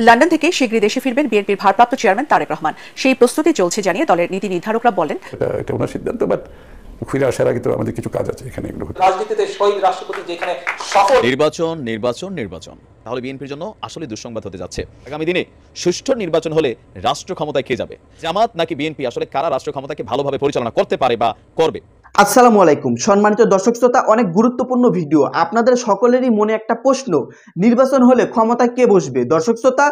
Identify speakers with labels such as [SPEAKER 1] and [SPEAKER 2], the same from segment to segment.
[SPEAKER 1] London থেকে শীঘ্রই দেশে ফিরবেন বিএনপির ভারপ্রাপ্ত চেয়ারম্যান তারেক রহমান। সেই প্রস্তুতি চলছে জানিয়ে দলের নীতি নির্ধারকরা বলেন,
[SPEAKER 2] এটা ওনার সিদ্ধান্ত, বাট ফিরে আসার আগে তো আমাদের কিছু কাজ আছে এখানে। এগুলো
[SPEAKER 3] রাজনীতিতে শহীদ রাষ্ট্রপতি যেখানে সফল
[SPEAKER 4] নির্বাচন তাহলে বিএনপির জন্য আসলে দুঃসংবাদ হতে যাচ্ছে। আগামী দিনে সুষ্ঠু নির্বাচন হলে রাষ্ট্র ক্ষমতায় কে যাবে, জামাত নাকি বিএনপি, আসলে কারা রাষ্ট্র ক্ষমতাকে ভালোভাবে পরিচালনা করতে পারে বা করবে?
[SPEAKER 5] আসসালামু আলাইকুম সম্মানিত দর্শক শ্রোতা, অনেক গুরুত্বপূর্ণ ভিডিও। আপনাদের সকলেরই মনে একটা প্রশ্ন, নির্বাচন হলে ক্ষমতায় কে বসবে? দর্শক শ্রোতা,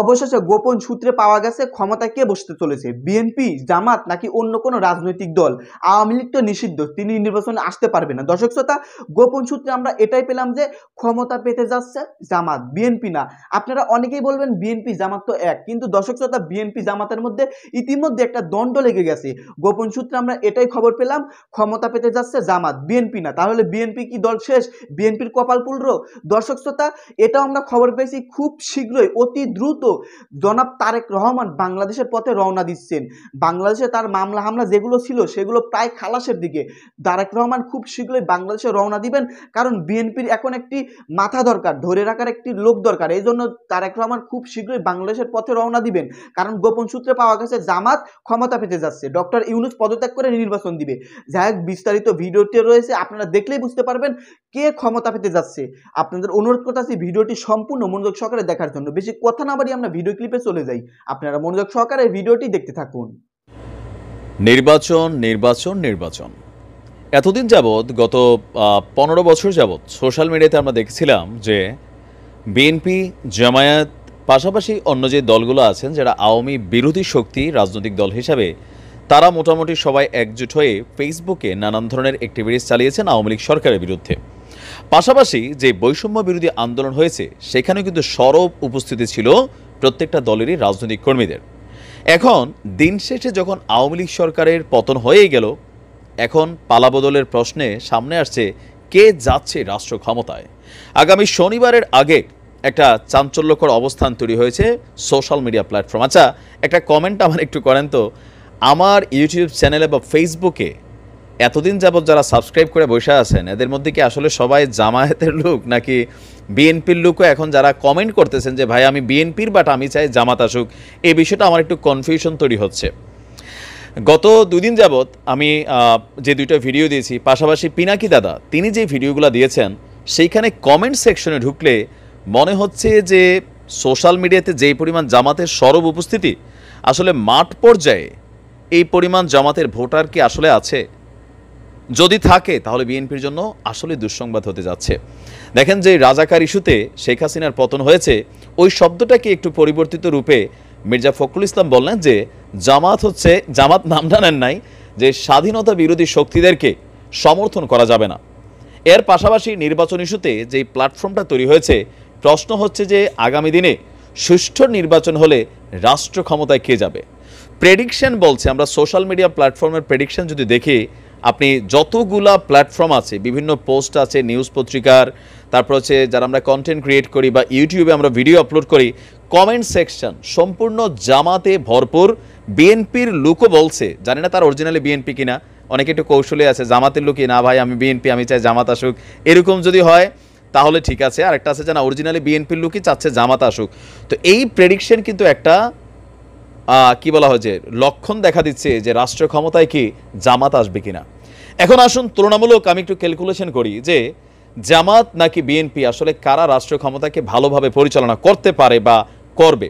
[SPEAKER 5] অবশেষে গোপন সূত্রে পাওয়া গেছে ক্ষমতায় কে বসতে চলেছে, বিএনপি, জামাত নাকি অন্য কোনো রাজনৈতিক দল। আওয়ামী লীগ তো নিষিদ্ধ, তিনি নির্বাচনে আসতে পারবে না। দর্শক শ্রোতা, গোপন সূত্রে আমরা এটাই পেলাম যে ক্ষমতা পেতে যাচ্ছে জামাত, বিএনপি না। আপনারা অনেকেই বলবেন বিএনপি জামাত তো এক, কিন্তু দর্শক শ্রোতা, বিএনপি জামাতের মধ্যে ইতিমধ্যে একটা দ্বন্দ্ব লেগে গেছে। গোপন সূত্রে আমরা এটাই খবর পেলাম ক্ষমতা পেতে যাচ্ছে জামাত, বিএনপি না। তাহলে বিএনপি কি দল শেষ, বিএনপির কপাল পুলরো? দর্শক শ্রোতা, এটাও আমরা খবর পেয়েছি খুব শীঘ্রই, অতি দ্রুত জনাব তারেক রহমান বাংলাদেশের পথে রওনা দিচ্ছেন। বাংলাদেশে তার মামলা হামলা যেগুলো ছিল সেগুলো প্রায় খালাসের দিকে। তারেক রহমান খুব শীঘ্রই বাংলাদেশে রওনা দিবেন, কারণ বিএনপির এখন একটি মাথা দরকার, ধরে রাখার একটি লোক দরকার। এই জন্য তারেক রহমান খুব শীঘ্রই বাংলাদেশের পথে রওনা দিবেন, কারণ গোপন সূত্রে পাওয়া গেছে জামাত ক্ষমতা পেতে যাচ্ছে, ডক্টর ইউনূস পদত্যাগ করে নির্বাচন দিবে। যাই হোক, বিস্তারিত ভিডিওটি রয়েছে, আপনারা দেখলেই বুঝতে পারবেন কে ক্ষমতা পেতে যাচ্ছে। আপনাদের অনুরোধ করতেছি ভিডিওটি সম্পূর্ণ মনোযোগ সহকারে দেখার জন্য। বেশি কথা না বাড়িয়ে আমরা ভিডিও ক্লিপে চলে যাই, আপনারা মনোযোগ সহকারে ভিডিওটি দেখতে থাকুন।
[SPEAKER 4] নির্বাচন এতদিন যাবৎ, গত 15 বছর যাবৎ সোশ্যাল মিডিয়াতে আমরা দেখছিলাম যে বিএনপি, জামায়াত, পাশাপাশি অন্য যে দলগুলো আছেন যারা আওয়ামী বিরোধী শক্তি রাজনৈতিক দল হিসাবে, তারা মোটামুটি সবাই একজোট হয়ে ফেসবুকে নানান ধরনের অ্যাক্টিভিটিস চালিয়েছেন আওয়ামী লীগ সরকারের বিরুদ্ধে। পাশাপাশি যে বৈষম্য বিরোধী আন্দোলন হয়েছে সেখানেও কিন্তু সরব উপস্থিতি ছিল প্রত্যেকটা দলেরই রাজনৈতিক কর্মীদের। এখন দিন শেষে যখন আওয়ামী লীগ সরকারের পতন হয়ে গেল, এখন পালাবদলের প্রশ্নে সামনে আসছে কে যাচ্ছে রাষ্ট্র ক্ষমতায়। আগামী শনিবারের আগে একটা চাঞ্চল্যকর অবস্থান তৈরি হয়েছে সোশ্যাল মিডিয়া প্ল্যাটফর্ম। আচ্ছা, একটা কমেন্ট আমার একটু করেন তো, আমার ইউটিউব চ্যানেলে বা ফেসবুকে এতদিন যাবৎ যারা সাবস্ক্রাইব করে বসে আছেন, এদের মধ্যে কি আসলে সবাই জামায়াতের লোক নাকি বিএনপির লোকও এখন যারা কমেন্ট করতেছেন যে ভাই আমি বিএনপির, বাট আমি চাই জামাত আসুক, এই বিষয়টা আমার একটু কনফিউশন তৈরি হচ্ছে। গত 2 দিন যাবৎ আমি যে 2টা ভিডিও দিয়েছি, পাশাপাশি পিনাকি দাদা তিনি যে ভিডিওগুলো দিয়েছেন, সেইখানে কমেন্ট সেকশনে ঢুকলে মনে হচ্ছে যে সোশ্যাল মিডিয়াতে যেই পরিমাণ জামাতের সরব উপস্থিতি, আসলে মাঠ পর্যায়ে এই পরিমাণ জামাতের ভোটার কি আসলে আছে? যদি থাকে তাহলে বিএনপির জন্য আসলে দুঃসংবাদ হতে যাচ্ছে। দেখেন, যে রাজাকার ইস্যুতে শেখ হাসিনার পতন হয়েছে, ওই শব্দটাকে একটু পরিবর্তিত রূপে মির্জা ফখরুল ইসলাম বললেন যে জামাত নামটা নেন নাই, যে স্বাধীনতা বিরোধী শক্তিদেরকে সমর্থন করা যাবে না। এর পাশাপাশি নির্বাচন ইস্যুতে যেই প্ল্যাটফর্মটা তৈরি হয়েছে, প্রশ্ন হচ্ছে যে আগামী দিনে সুষ্ঠু নির্বাচন হলে রাষ্ট্র ক্ষমতায় কে যাবে। প্রেডিকশন বলছে, আমরা সোশ্যাল মিডিয়া প্ল্যাটফর্মের প্রেডিকশন যদি দেখি, আপনি যতগুলা প্ল্যাটফর্ম আছে, বিভিন্ন পোস্ট আছে নিউজ পত্রিকার, তারপর হচ্ছে যারা আমরা কন্টেন্ট ক্রিয়েট করি বা ইউটিউবে আমরা ভিডিও আপলোড করি, কমেন্ট সেকশন সম্পূর্ণ জামাতে ভরপুর। বিএনপির লোকও বলছে, জানি না তার অরিজিনালি বিএনপি কিনা, অনেকে একটু কৌশলে আছে, জামাতের লোকই না ভাই আমি বিএনপি, আমি চাই জামাত আসুক, এরকম যদি হয় তাহলে ঠিক আছে। আর একটা আছে যে না, অরিজিনালি বিএনপির লোকই চাচ্ছে জামাত আসুক। তো এই প্রেডিকশন কিন্তু একটা কি বলা হয় যে লক্ষণ দেখা দিচ্ছে যে রাষ্ট্র ক্ষমতায় কি জামাত আসবে কিনা। এখন আসুন তুলনামূলক আমি একটু ক্যালকুলেশন করি যে জামাত নাকি বিএনপি, আসলে কারা রাষ্ট্র ক্ষমতাকে ভালোভাবে পরিচালনা করতে পারে বা করবে।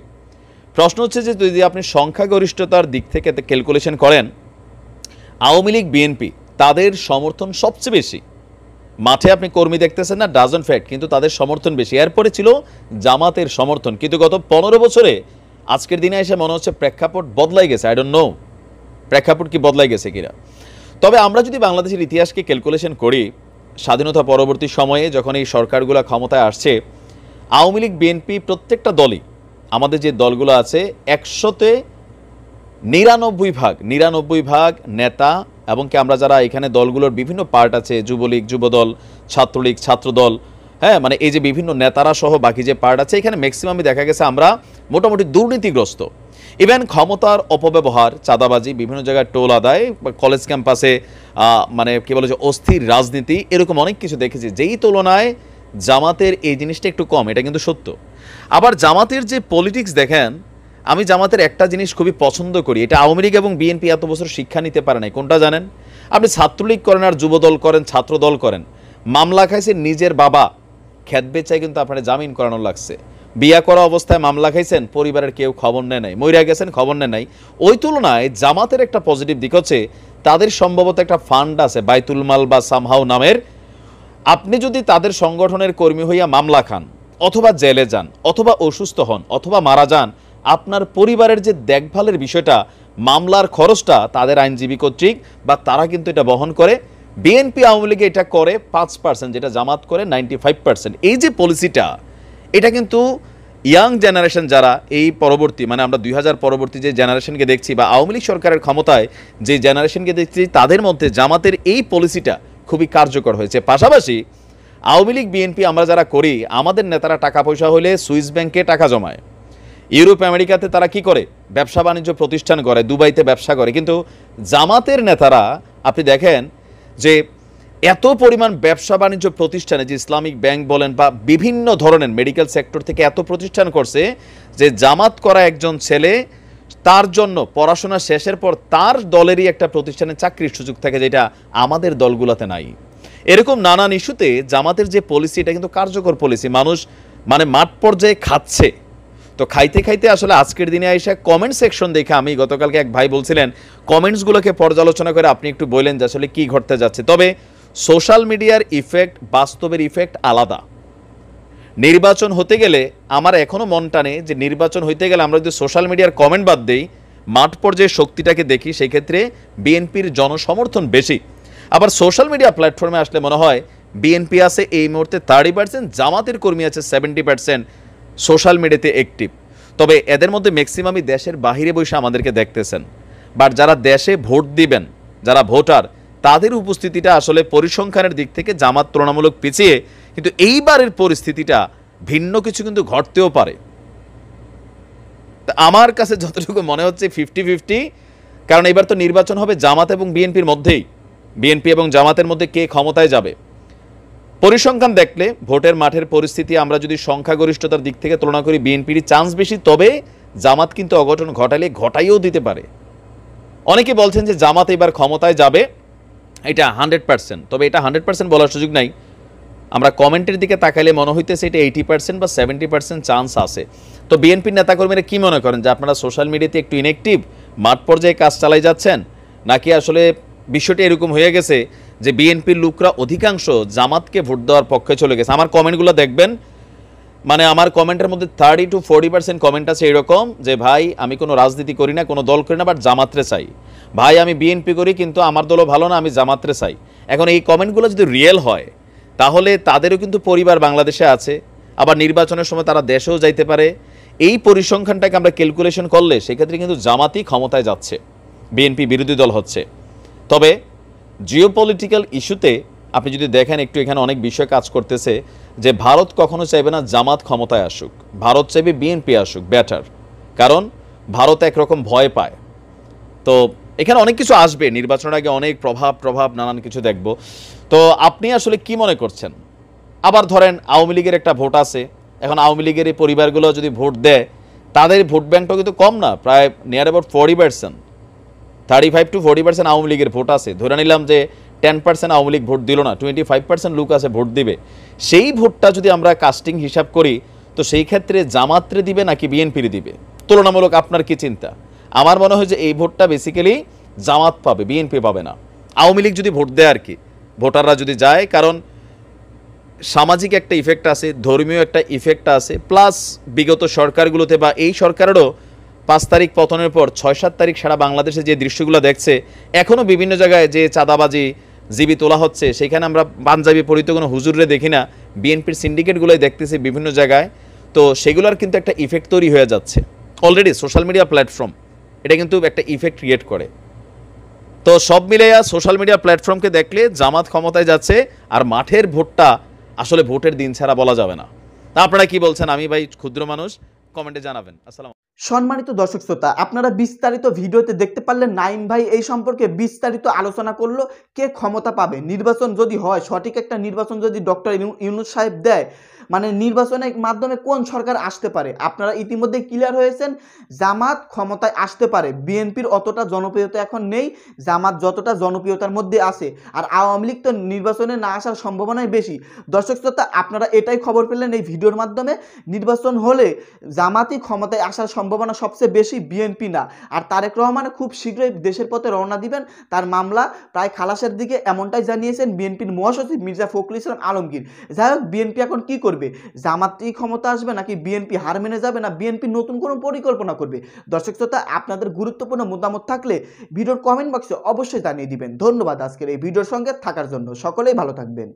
[SPEAKER 4] প্রশ্ন হচ্ছে যে যদি আপনি সংখ্যাগরিষ্ঠতার দিক থেকে ক্যালকুলেশন করেন, আওয়ামী লীগ, বিএনপি তাদের সমর্থন সবচেয়ে বেশি। মাঠে আপনি কর্মী দেখতেছেন না, ডাজন্ট ফ্যাক্ট, কিন্তু তাদের সমর্থন বেশি। এরপরে ছিল জামাতের সমর্থন। কিন্তু গত 15 বছরে আজকের দিনে এসে মনে হচ্ছে প্রেক্ষাপট বদলাই গেছে। আই ডোন্ট নো প্রেক্ষাপট কি বদলাই গেছে কিনা। তবে আমরা যদি বাংলাদেশের ইতিহাসকে ক্যালকুলেশন করি, স্বাধীনতা পরবর্তী সময়ে যখন এই সরকারগুলো ক্ষমতায় আসছে, আওয়ামী লীগ, বিএনপি প্রত্যেকটা দলই, আমাদের যে দলগুলো আছে 100তে 99 ভাগ নেতা, এবং কি আমরা যারা এখানে দলগুলোর বিভিন্ন পার্ট আছে, যুবলীগ, যুবদল, ছাত্রলীগ, ছাত্রদল, হ্যাঁ, মানে এই যে বিভিন্ন নেতারা সহ বাকি যে পার্ট আছে, এখানে ম্যাক্সিমামই দেখা গেছে আমরা মোটামুটি দুর্নীতিগ্রস্ত। ইভেন ক্ষমতার অপব্যবহার, চাঁদাবাজি, বিভিন্ন জায়গায় টোল আদায়, কলেজ ক্যাম্পাসে মানে কি বলে যে অস্থির রাজনীতি, এরকম অনেক কিছু দেখেছি। যেই তুলনায় জামাতের এই জিনিসটা একটু কম, এটা কিন্তু সত্য। আবার জামাতের যে পলিটিক্স দেখেন, আমি জামাতের একটা জিনিস খুবই পছন্দ করি, এটা আওয়ামী লীগ এবং বিএনপি এত বছর শিক্ষা নিতে পারে নাই। কোনটা জানেন? আপনি ছাত্রলীগ করেন আর যুবদল করেন, ছাত্র দল করেন, মামলা খাইছে নিজের বাবা, খেত বেচায় কিন্তু আপনার জামিন করানো লাগছে। বিয়া করা অবস্থায় মামলা খাইছেন, পরিবারের কেউ খবর নেয় নাই, মইরা গেছেন, খবর নেয় নাই। ওই তুলনায় জামাতের একটা পজিটিভ দিক হচ্ছে তাদের সম্ভবত একটা ফান্ড আছে বাইতুল মাল বা সামহাও নামের। আপনি যদি তাদের সংগঠনের কর্মী হইয়া মামলা খান, অথবা জেলে যান, অথবা অসুস্থ হন, অথবা মারা যান, আপনার পরিবারের যে দেখভালের বিষয়টা, মামলার খরচটা তাদের আইনজীবী কর্তৃক বা তারা কিন্তু এটা বহন করে। বিএনপি আওয়ামী লীগে এটা করে 5%, যেটা জামাত করে 95%। এই যে পলিসিটা, এটা কিন্তু ইয়াং জেনারেশন যারা এই পরবর্তী, মানে আমরা 2000 পরবর্তী যে জেনারেশনকে দেখছি বা আওয়ামী লীগ সরকারের ক্ষমতায় যে জেনারেশনকে দেখছি, তাদের মধ্যে জামাতের এই পলিসিটা খুবই কার্যকর হয়েছে। পাশাপাশি আওয়ামী লীগ বিএনপি আমরা যারা করি, আমাদের নেতারা টাকা পয়সা হলে সুইস ব্যাংকে টাকা জমায়, ইউরোপ আমেরিকাতে তারা কি করে, ব্যবসা বাণিজ্য প্রতিষ্ঠান করে, দুবাইতে ব্যবসা করে। কিন্তু জামাতের নেতারা আপনি দেখেন যে এত পরিমাণ ব্যবসা বাণিজ্য প্রতিষ্ঠানে, যে ইসলামিক ব্যাংক বলেন বা বিভিন্ন ধরনের মেডিকেল সেক্টর থেকে এত প্রতিষ্ঠান করছে, যে জামাত করা একজন ছেলে তার জন্য পড়াশোনা শেষের পর তার দলেরই একটা প্রতিষ্ঠানে চাকরির সুযোগ থাকে, যেটা আমাদের দলগুলোতে নাই। এরকম নানান ইস্যুতে জামাতের যে পলিসি, এটা কিন্তু কার্যকর পলিসি। মানুষ মানে মাঠ পর্যায়ে খাচ্ছে। তো খাইতে খাইতে আসলে আজকের দিনে এসে কমেন্ট সেকশন দেখে, আমি গতকালকে এক ভাই বলছিলেন কমেন্টসগুলোকে পর্যালোচনা করে আপনি একটু বললেন যে আসলে কি ঘটতে যাচ্ছে। তবে সোশ্যাল মিডিয়ার ইফেক্ট, বাস্তবের ইফেক্ট আলাদা। নির্বাচন হতে গেলে আমার এখনো মন টানে যে নির্বাচন হইতে গেলে আমরা যদি সোশ্যাল মিডিয়ার কমেন্ট বাদ দেই, মাঠ পর্যায়ে শক্তিটাকে দেখি, সেই ক্ষেত্রে বিএনপির জনসমর্থন বেশি। আবার সোশ্যাল মিডিয়া প্ল্যাটফর্মে আসলে মনে হয় বিএনপি আছে এই মুহূর্তে 30%, জামাতের কর্মী আছে 70% সোশ্যাল মিডিয়াতে অ্যাক্টিভ। তবে এদের মধ্যে ম্যাক্সিমামই দেশের বাহিরে বসে আমাদেরকে দেখতেছেন। বাট যারা দেশে ভোট দিবেন, যারা ভোটার, তাদের উপস্থিতিটা আসলে পরিসংখ্যানের দিক থেকে জামাত তুলনামূলক পিছিয়ে। কিন্তু এইবারের পরিস্থিতিটা ভিন্ন কিছু কিন্তু ঘটতেও পারে। আমার কাছে যতটুকু মনে হচ্ছে 50-50, কারণ এবার তো নির্বাচন হবে জামাত এবং বিএনপির মধ্যেই, বিএনপি এবং জামাতের মধ্যে কে ক্ষমতায় যাবে। পরিসংখ্যান দেখলে ভোটের মাঠের পরিস্থিতি আমরা যদি সংখ্যাগরিষ্ঠতার দিক থেকে তুলনা করি, বিএনপির চান্স বেশি। তবে জামাত কিন্তু অঘটন ঘটাইলে ঘটাইও দিতে পারে। অনেকে বলছেন যে জামাত এবার ক্ষমতায় যাবে, এটা 100%। তবে এটা 100% বলার সুযোগ নাই। আমরা কমেন্টের দিকে তাকাইলে মনে হইতেছে এটা 80% বা 70% চান্স আছে। তো বিএনপির নেতাকর্মীরা কি মনে করেন যে আপনারা সোশ্যাল মিডিয়াতে একটু ইনঅ্যাক্টিভ, মাঠ পর্যায়ে কাজ চালাই যাচ্ছেন, নাকি আসলে বিষয়টি এরকম হয়ে গেছে যে বিএনপির লোকরা অধিকাংশ জামাতকে ভোট দেওয়ার পক্ষে চলে গেছে? আমার কমেন্টগুলো দেখবেন, মানে আমার কমেন্টের মধ্যে 30-40% কমেন্ট আছে এরকম যে ভাই আমি কোনো রাজনীতি করি না, কোনো দল করি না, বাট জামাতরে চাই। ভাই আমি বিএনপি করি কিন্তু আমার দলও ভালো না, আমি জামাতরে চাই। এখন এই কমেন্টগুলো যদি রিয়েল হয়, তাহলে তাদেরও কিন্তু পরিবার বাংলাদেশে আছে, আবার নির্বাচনের সময় তারা দেশেও যাইতে পারে। এই পরিসংখ্যানটাকে আমরা ক্যালকুলেশন করলে সেক্ষেত্রে কিন্তু জামাতই ক্ষমতায় যাচ্ছে, বিএনপি বিরোধী দল হচ্ছে। তবে জিওপলিটিক্যাল ইস্যুতে আপনি যদি দেখেন, একটু এখানে অনেক বিষয় কাজ করতেছে যে ভারত কখনো চাইবে না জামাত ক্ষমতায় আসুক, ভারত চাইবে বিএনপি আসুক, বেটার। কারণ ভারত একরকম ভয় পায়। তো এখানে অনেক কিছু আসবে, নির্বাচনের আগে অনেক প্রভাব নানান কিছু দেখব। তো আপনি আসলে কি মনে করছেন? আবার ধরেন আওয়ামী লীগের একটা ভোট আছে, এখন আওয়ামী লীগের এই পরিবারগুলো যদি ভোট দেয়, তাদের ভোট ব্যাংকটা কিন্তু কম না, প্রায় নিয়ার অ্যাবাউট 40%, 35-40% আওয়ামী লীগের ভোট আছে। ধরে নিলাম যে 10% আওয়ামী লীগ ভোট দিল না, 25% লোক আছে ভোট দিবে। সেই ভোটটা যদি আমরা কাস্টিং হিসাব করি, তো সেই ক্ষেত্রে জামাতরে দিবে নাকি বিএনপির দিবে? তুলনামূলক আপনার কি চিন্তা? আমার মনে হয় যে এই ভোটটা বেসিক্যালি জামাত পাবে, বিএনপি পাবে না। আওয়ামী লীগ যদি ভোট দেয় আর কি, ভোটাররা যদি যায়, কারণ সামাজিক একটা ইফেক্ট আছে, ধর্মীয় একটা ইফেক্ট আছে, প্লাস বিগত সরকারগুলোতে বা এই সরকারেরও 5 তারিখ পতনের পর 6-7 তারিখ সারা বাংলাদেশে যে দৃশ্যগুলো দেখছে, এখনও বিভিন্ন জায়গায় যে চাঁদাবাজি জিবি তোলা হচ্ছে, সেখানে আমরা পাঞ্জাবি পরিত কোনো হুজুরে দেখি না, বিএনপির সিন্ডিকেটগুলোই দেখতেছি বিভিন্ন জায়গায়। তো সেগুলোর কিন্তু একটা ইফেক্ট তৈরি হয়ে যাচ্ছে অলরেডি। সোশ্যাল মিডিয়া প্ল্যাটফর্ম এটা কিন্তু একটা ইফেক্ট ক্রিয়েট করে। তো সব মিলাইয়া সোশ্যাল মিডিয়া প্ল্যাটফর্মকে দেখলে জামাত ক্ষমতায় যাচ্ছে, আর মাঠের ভোটটা আসলে ভোটের দিন ছাড়া বলা যাবে না। তা আপনারা কি বলছেন? আমি ভাই ক্ষুদ্র মানুষ, কমেন্টে জানাবেন। আসসালাম।
[SPEAKER 5] সম্মানিত দর্শক শ্রোতা, আপনারা বিস্তারিত ভিডিওতে দেখতে পারলেন নাইম ভাই এই সম্পর্কে বিস্তারিত আলোচনা করলো কে ক্ষমতা পাবে, নির্বাচন যদি হয়, সঠিক একটা নির্বাচন যদি ডক্টর ইউনূস সাহেব দেয়, মানে নির্বাচনের মাধ্যমে কোন সরকার আসতে পারে। আপনারা ইতিমধ্যে ক্লিয়ার হয়েছেন, জামাত ক্ষমতায় আসতে পারে। বিএনপির অতটা জনপ্রিয়তা এখন নেই, জামাত যতটা জনপ্রিয়তার মধ্যে আছে। আর আওয়ামী লীগ তো নির্বাচনে না আসার সম্ভাবনাই বেশি। দর্শক শ্রোতা, আপনারা এটাই খবর পেলেন এই ভিডিওর মাধ্যমে, নির্বাচন হলে জামাতই ক্ষমতায় আসার সম্ভাবনা সবচেয়ে বেশি, বিএনপি না। আর তারেক রহমান খুব শীঘ্রই দেশের পথে রওনা দিবেন, তার মামলা প্রায় খালাসের দিকে, এমনটাই জানিয়েছেন বিএনপির মহাসচিব মির্জা ফখরুল ইসলাম আলমগীর। যাই হোক, বিএনপি এখন কি করবে, জামাতই ক্ষমতা আসবে নাকি বিএনপি হার মেনে যাবে, না বিএনপি নতুন কোনো পরিকল্পনা করবে? দর্শক শ্রোতা, আপনাদের গুরুত্বপূর্ণ মতামত থাকলে ভিডিওর কমেন্ট বক্সে অবশ্যই জানিয়ে দিবেন। ধন্যবাদ আজকের এই ভিডিওর সঙ্গে থাকার জন্য। সকলেই ভালো থাকবেন।